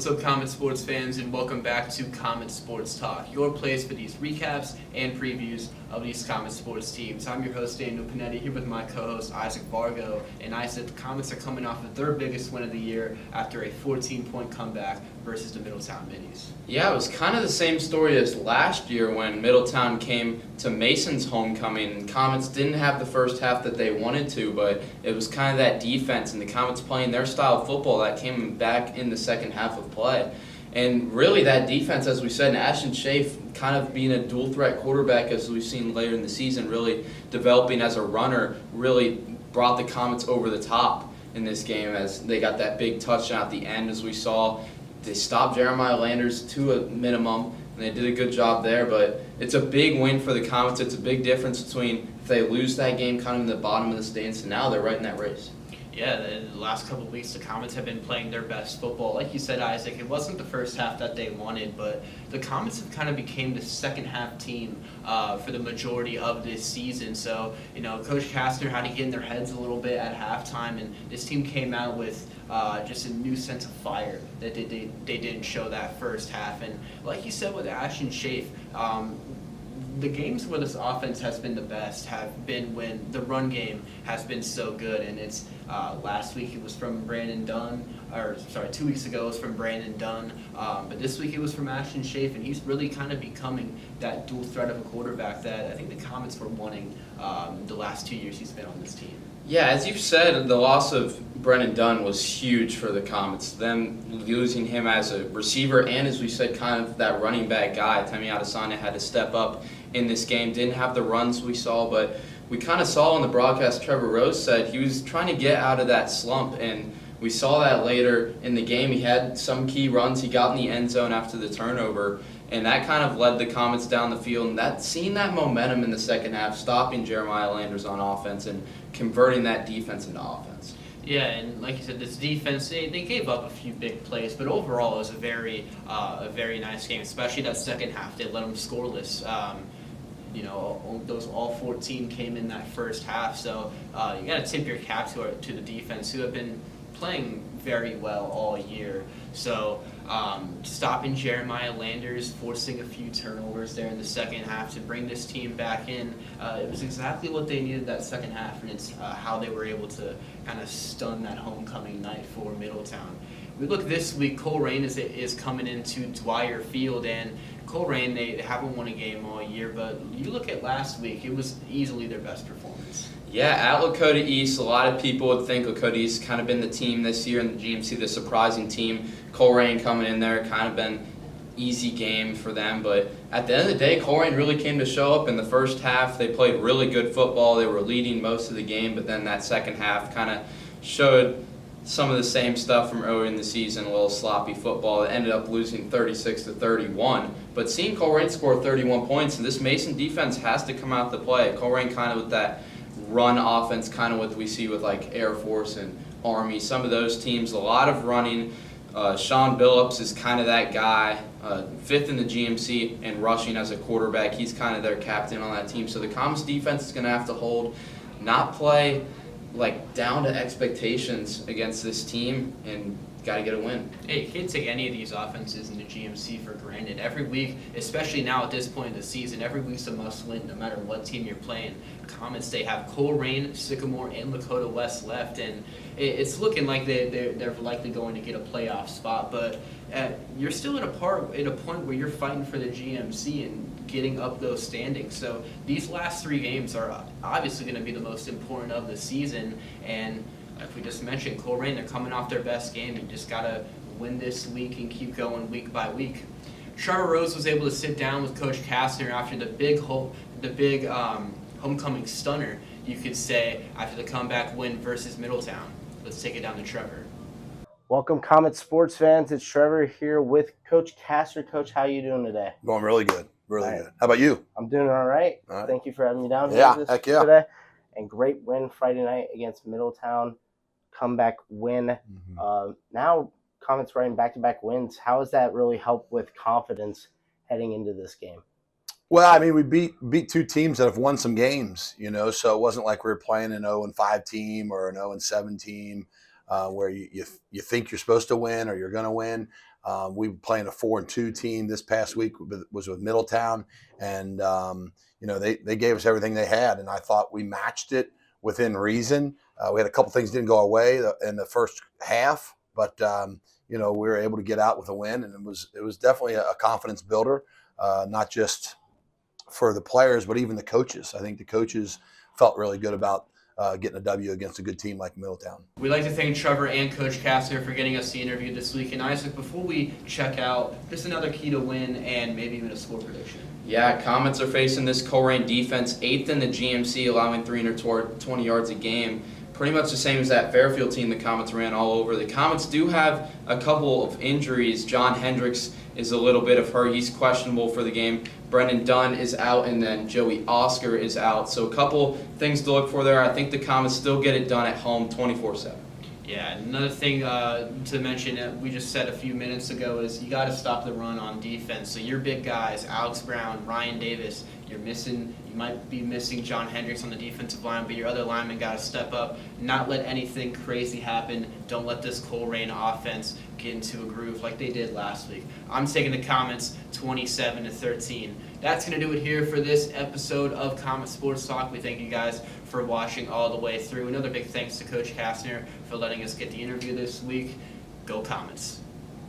What's up, Comet sports fans, and welcome back to Comet Sports Talk, your place for these recaps and previews of these Comet sports teams. I'm your host, Daniel Pennetti, here with my co-host, Isaac Vargo, and I said the Comets are coming off of their biggest win of the year after a 14-point comeback versus the Middletown Minis. Yeah, it was kind of the same story as last year when Middletown came to Mason's homecoming. Comets didn't have the first half that they wanted to, but it was kind of that defense and the Comets playing their style of football that came back in the second half of play. And really that defense, as we said, and Ashton Schaaf kind of being a dual-threat quarterback as we've seen later in the season, really developing as a runner, really brought the Comets over the top in this game as they got that big touchdown at the end, as we saw. They stopped Jeremiah Landers to a minimum, and they did a good job there. But it's a big win for the Comets. It's a big difference between if they lose that game kind of in the bottom of the stands, and now they're right in that race. Yeah, the last couple of weeks, the Comets have been playing their best football. Like you said, Isaac, it wasn't the first half that they wanted, but the Comets have kind of became the second half team for the majority of this season. So, Coach Castner had to get in their heads a little bit at halftime, and this team came out with just a new sense of fire that they didn't show that first half. And like you said with Ashton Schaaf, the games where this offense has been the best have been when the run game has been so good, and it's last week it was from Brandon Dunn, 2 weeks ago it was from Brandon Dunn, but this week it was from Ashton Schaaf, and he's really kind of becoming that dual threat of a quarterback that I think the Comets were wanting the last 2 years he's been on this team. Yeah, as you've said, the loss of Brennan Dunn was huge for the Comets. Them losing him as a receiver and, as we said, kind of that running back guy. Temi Adesanya had to step up in this game. Didn't have the runs we saw, but we kind of saw in the broadcast, Trevor Rose said he was trying to get out of that slump, and we saw that later in the game. He had some key runs. He got in the end zone after the turnover, and that kind of led the Comets down the field. And seeing that momentum in the second half, stopping Jeremiah Landers on offense and converting that defense into offense. Yeah, and like you said, this defense, they gave up a few big plays, but overall it was a very nice game, especially that second half. They let them scoreless. Those all 14 came in that first half, so you got to tip your cap to the defense, who have been playing very well all year. So stopping Jeremiah Landers, forcing a few turnovers there in the second half to bring this team back in, it was exactly what they needed that second half, and it's how they were able to kind of stun that homecoming night for Middletown. We look this week, Coleraine is coming into Dwyer Field, and Coleraine, they haven't won a game all year, but you look at last week, it was easily their best performance. Yeah, at Lakota East, a lot of people would think Lakota East kind of been the team this year in the GMC, the surprising team. Coleraine coming in there, kind of been easy game for them. But at the end of the day, Coleraine really came to show up in the first half. They played really good football. They were leading most of the game, but then that second half kind of showed some of the same stuff from earlier in the season, a little sloppy football. It ended up losing 36-31. But seeing Coleraine score 31 points, and this Mason defense has to come out to play. Coleraine kind of with that run offense, kind of what we see with like Air Force and Army, some of those teams, a lot of running. Sean Billups is kind of that guy, fifth in the GMC and rushing as a quarterback. He's kind of their captain on that team. So the Comets defense is going to have to hold, not play like down to expectations against this team, and got to get a win. Hey, you can't take any of these offenses in the GMC for granted. Every week, especially now at this point in the season, every week's a must-win no matter what team you're playing. Comets, they have Coleraine, Sycamore, and Lakota West left, and it's looking like they're likely going to get a playoff spot, but you're still at a point where you're fighting for the GMC and getting up those standings. So these last three games are obviously going to be the most important of the season, and like we just mentioned, Coleraine, they're coming off their best game. You just got to win this week and keep going week by week. Trevor Rose was able to sit down with Coach Castner after the big homecoming stunner, you could say, after the comeback win versus Middletown. Let's take it down to Trevor. Welcome, Comet sports fans. It's Trevor here with Coach Castner. Coach, how you doing today? Going really good. Really good. How about you? I'm doing all right. Thank you for having me down here today. And great win Friday night against Middletown. Comeback win. Now Comets running back-to-back wins. How has that really helped with confidence heading into this game? Well, I mean, we beat two teams that have won some games, so it wasn't like we were playing an 0-5 team or an 0-7 team where you think you're supposed to win or you're going to win. We were playing a 4-2 team this past week, was with Middletown, and they gave us everything they had, and I thought we matched it within reason. We had a couple things didn't go our way in the first half, but we were able to get out with a win, and it was definitely a confidence builder, not just for the players, but even the coaches. I think the coaches felt really good about getting a W against a good team like Middletown. We'd like to thank Trevor and Coach Castner for getting us the interview this week. And Isaac, before we check out, just another key to win and maybe even a score prediction. Yeah, Comets are facing this Coleraine defense, 8th in the GMC, allowing 320 yards a game. Pretty much the same as that Fairfield team the Comets ran all over. The Comets do have a couple of injuries. John Hendricks is a little bit of hurt. He's questionable for the game. Brendan Dunn is out, and then Joey Oscar is out. So a couple things to look for there. I think the Comets still get it done at home 24/7. Yeah, another thing to mention that we just said a few minutes ago is you got to stop the run on defense. So your big guys, Alex Brown, Ryan Davis, you might be missing John Hendricks on the defensive line, but your other linemen got to step up, not let anything crazy happen. Don't let this Coleraine offense get into a groove like they did last week. I'm taking the Comets 27-13. That's going to do it here for this episode of Comet Sports Talk. We thank you guys for watching all the way through. Another big thanks to Coach Castner for letting us get the interview this week. Go Comets.